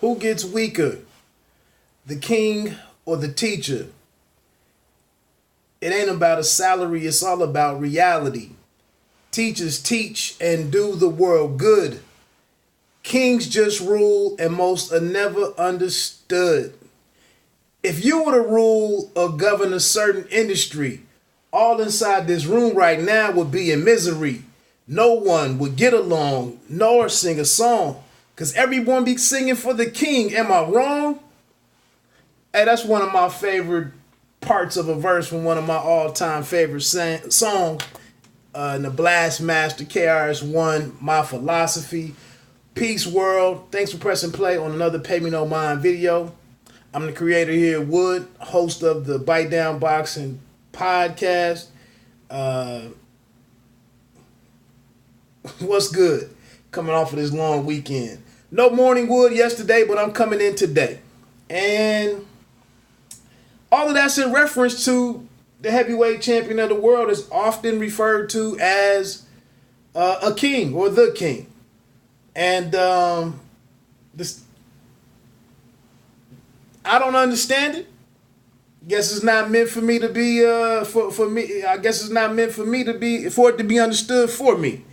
Who gets weaker, the king or the teacher? It ain't about a salary, it's all about reality. Teachers teach and do the world good. Kings just rule and most are never understood. If you were to rule or govern a certain industry, all inside this room right now would be in misery. No one would get along nor sing a song because everyone be singing for the king. Am I wrong? Hey, that's one of my favorite parts of a verse from one of my all-time favorite songs. In the Blast Master KRS-One, My Philosophy. Peace world. Thanks for pressing play on another Pay Me No Mind video. I'm the creator here, Wood, host of the Bite Down Boxing podcast. What's good? Coming off of this long weekend. No morning wood yesterday, but I'm coming in today. And all of that's in reference to the heavyweight champion of the world is often referred to as a king or the king. And this, I don't understand it. Guess it's not meant for me to be for me. I guess it's not meant for me to be for it to be understood for me.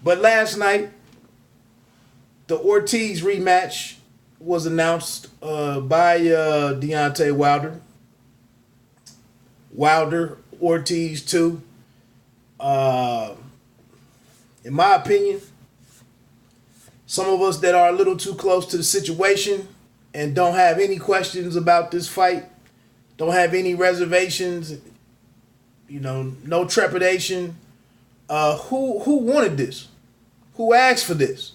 But last night, the Ortiz rematch was announced by Deontay Wilder. Wilder-Ortiz 2. In my opinion, some of us that are a little too close to the situation and don't have any questions about this fight, don't have any reservations, no trepidation. Who wanted this? Who asked for this?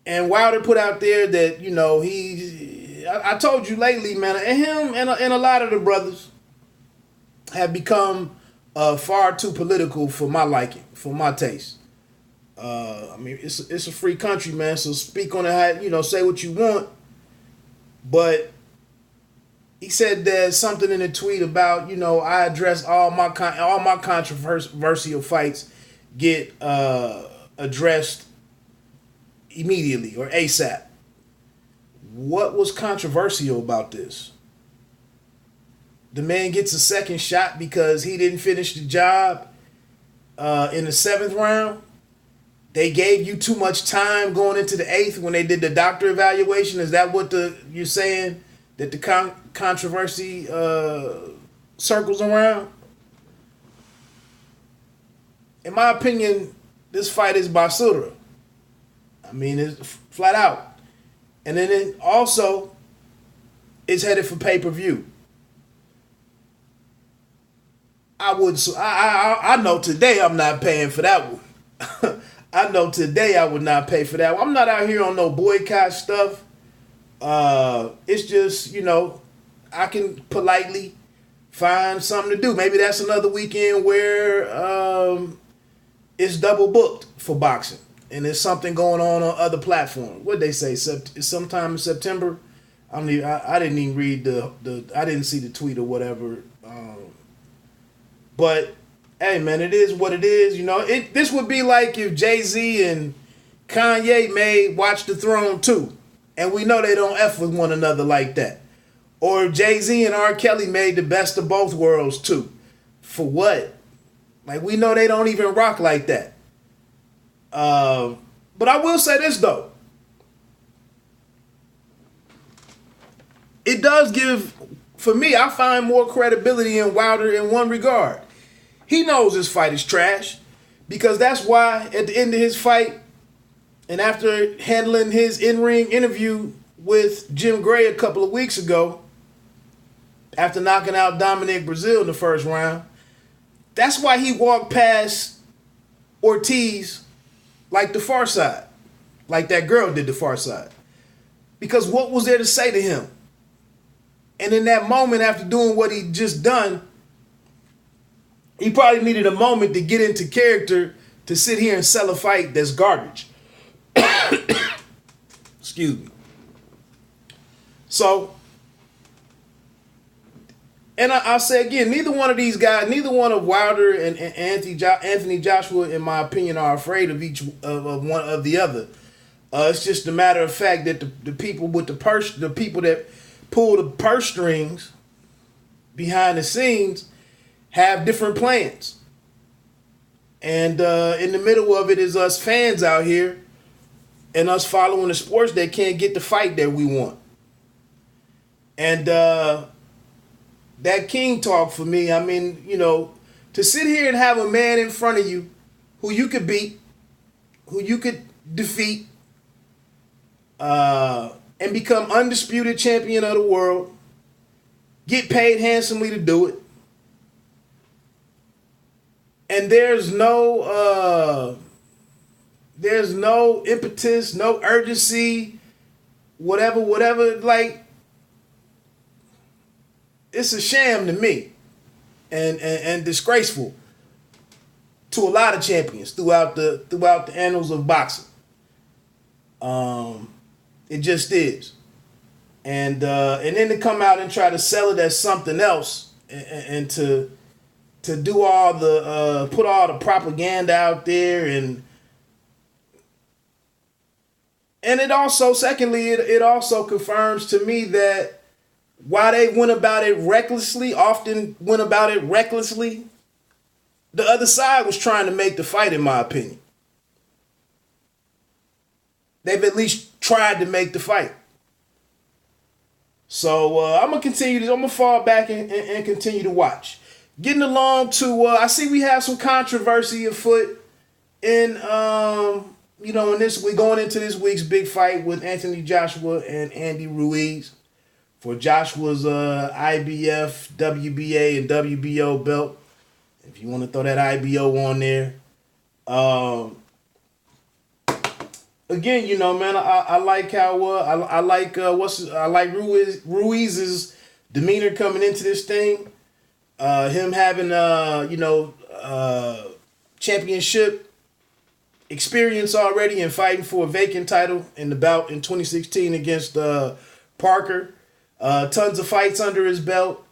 And Wilder put out there that, I told you lately, man, and him and a lot of the brothers have become far too political for my liking, for my taste. It's a free country, man, so speak on it, say what you want. But he said there's something in the tweet about, I address all my controversial fights get addressed immediately or ASAP. What was controversial about this? The man gets a second shot because he didn't finish the job in the 7th round. They gave you too much time going into the 8th when they did the doctor evaluation. Is that what you're saying? That the controversy circles around? In my opinion, this fight is basura. It's flat out. And then it also is headed for pay-per-view. I know today I'm not paying for that one. I know today I would not pay for that one. I'm not out here on no boycott stuff. It's just, I can politely find something to do. Maybe that's another weekend where it's double booked for boxing. And there's something going on other platforms. What'd they say? Sometime in September? I didn't even read I didn't see the tweet or whatever. But hey, man, it is what it is. This would be like if Jay-Z and Kanye made Watch the Throne 2. And we know they don't F with one another like that. Or Jay-Z and R. Kelly made The Best of Both Worlds 2. For what? Like, we know they don't even rock like that. But I will say this, though. It does give, for me, I find more credibility in Wilder in one regard. He knows his fight is trash because that's why at the end of his fight and after handling his in-ring interview with Jim Gray a couple of weeks ago, after knocking out Dominic Brazil in the first round, that's why he walked past Ortiz like the Far Side, like that girl did the Far Side. Because what was there to say to him? And in that moment, after doing what he just done, he probably needed a moment to get into character to sit here and sell a fight that's garbage. Excuse me. So, and I'll say again, neither one of these guys, neither one of Wilder and Anthony Joshua, in my opinion, are afraid of one of the other. It's just a matter of fact that the people with the people that pull the purse strings behind the scenes have different plans. And in the middle of it is us fans out here and us following the sports that can't get the fight that we want. And that king talk for me, I mean, to sit here and have a man in front of you who you could beat, who you could defeat, and become undisputed champion of the world, get paid handsomely to do it, and there's no impetus, no urgency, whatever, like, it's a sham to me, and disgraceful to a lot of champions throughout the annals of boxing. It just is, and then to come out and try to sell it as something else, and to do all the put all the propaganda out there, and it also, secondly, it also confirms to me that while they often went about it recklessly, the other side was trying to make the fight, in my opinion. They've at least tried to make the fight. So I'm going to continue this. I'm going to fall back and continue to watch. Getting along to, I see we have some controversy afoot in, in this week, going into this week's big fight with Anthony Joshua and AJ-Ruiz for Joshua's IBF, WBA, and WBO belt. If you want to throw that IBO on there. Again, man, I like how I like Ruiz's demeanor coming into this thing. Him having championship experience already and fighting for a vacant title in the bout in 2016 against Parker. Tons of fights under his belt.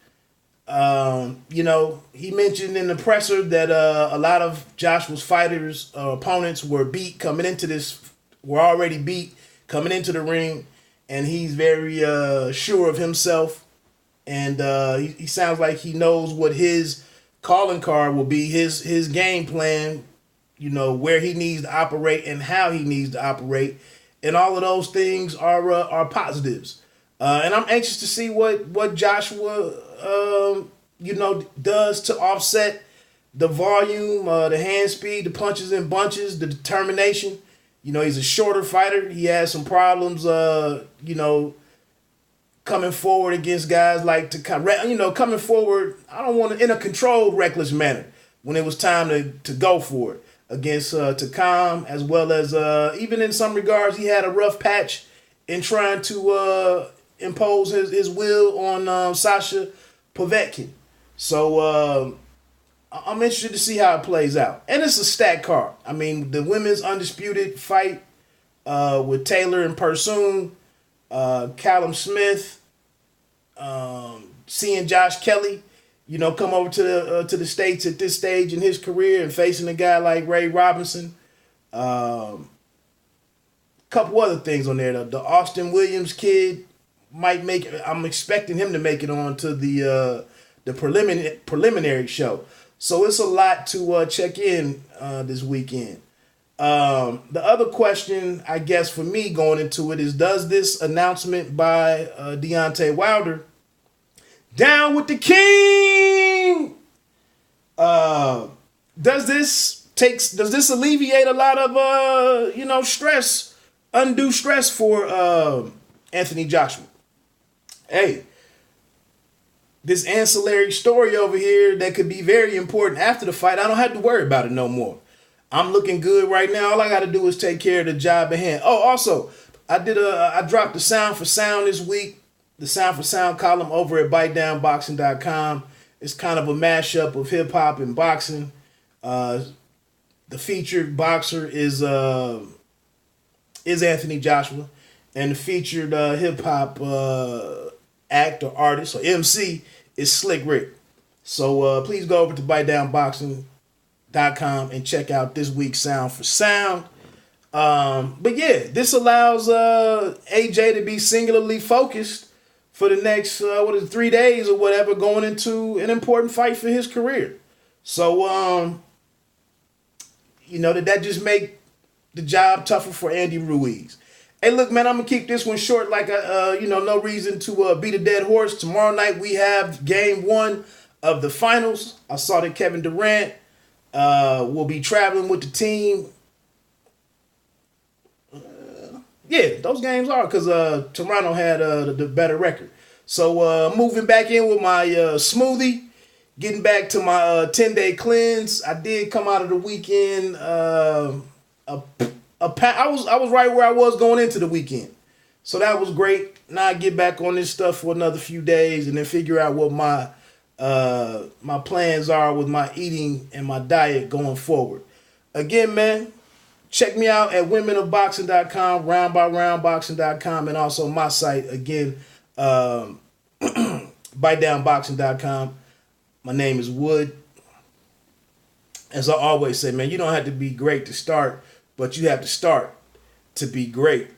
He mentioned in the presser that a lot of Joshua's fighters, opponents were already beat coming into the ring, and he's very sure of himself, and he sounds like he knows what his calling card will be, his game plan, where he needs to operate and how he needs to operate, and all of those things are positives. And I'm anxious to see what Joshua does to offset the volume, the hand speed, the punches and bunches, the determination. He's a shorter fighter. He has some problems, coming forward against guys like coming forward, I don't want to, in a controlled, reckless manner when it was time to go for it against Takam, as well as even in some regards, he had a rough patch in trying to impose his will on Sasha Povetkin. So I'm interested to see how it plays out. And it's a stacked card. I mean, the women's undisputed fight with Taylor and Persoon, Callum Smith, seeing Josh Kelly, come over to the States at this stage in his career and facing a guy like Ray Robinson. Couple other things on there. The Austin Williams kid might make it. I'm expecting him to make it on to the preliminary show. So it's a lot to check in this weekend. The other question, I guess, for me going into it is, does this announcement by Deontay Wilder, down with the king, does this alleviate a lot of stress, undue stress for Anthony Joshua? Hey, this ancillary story over here that could be very important after the fight, I don't have to worry about it no more. I'm looking good right now. All I got to do is take care of the job at hand. Oh, also, I dropped the Sound for Sound this week, the Sound for Sound column over at bitedownboxing.com. It's kind of a mashup of hip hop and boxing. The featured boxer is Anthony Joshua, and the featured hip hop act or artist or MC is Slick Rick. So please go over to bitedownboxing.com and check out this week's Sound for Sound. But yeah, this allows AJ to be singularly focused for the next 3 days or whatever, going into an important fight for his career. So that just make the job tougher for Andy Ruiz. Hey, look, man, I'm gonna keep this one short. Like, no reason to beat a dead horse. Tomorrow night we have game 1 of the finals. I saw that Kevin Durant will be traveling with the team. Yeah, those games are because Toronto had the better record. So moving back in with my smoothie, getting back to my 10-day cleanse. I did come out of the weekend. I was right where I was going into the weekend, so that was great. Now I get back on this stuff for another few days and then figure out what my plans are with my eating and my diet going forward. Again, man, check me out at womenofboxing.com, roundbyroundboxing.com, and also my site, again, bitedownboxing.com. My name is Wood. As I always say, man, you don't have to be great to start, but you have to start to be great.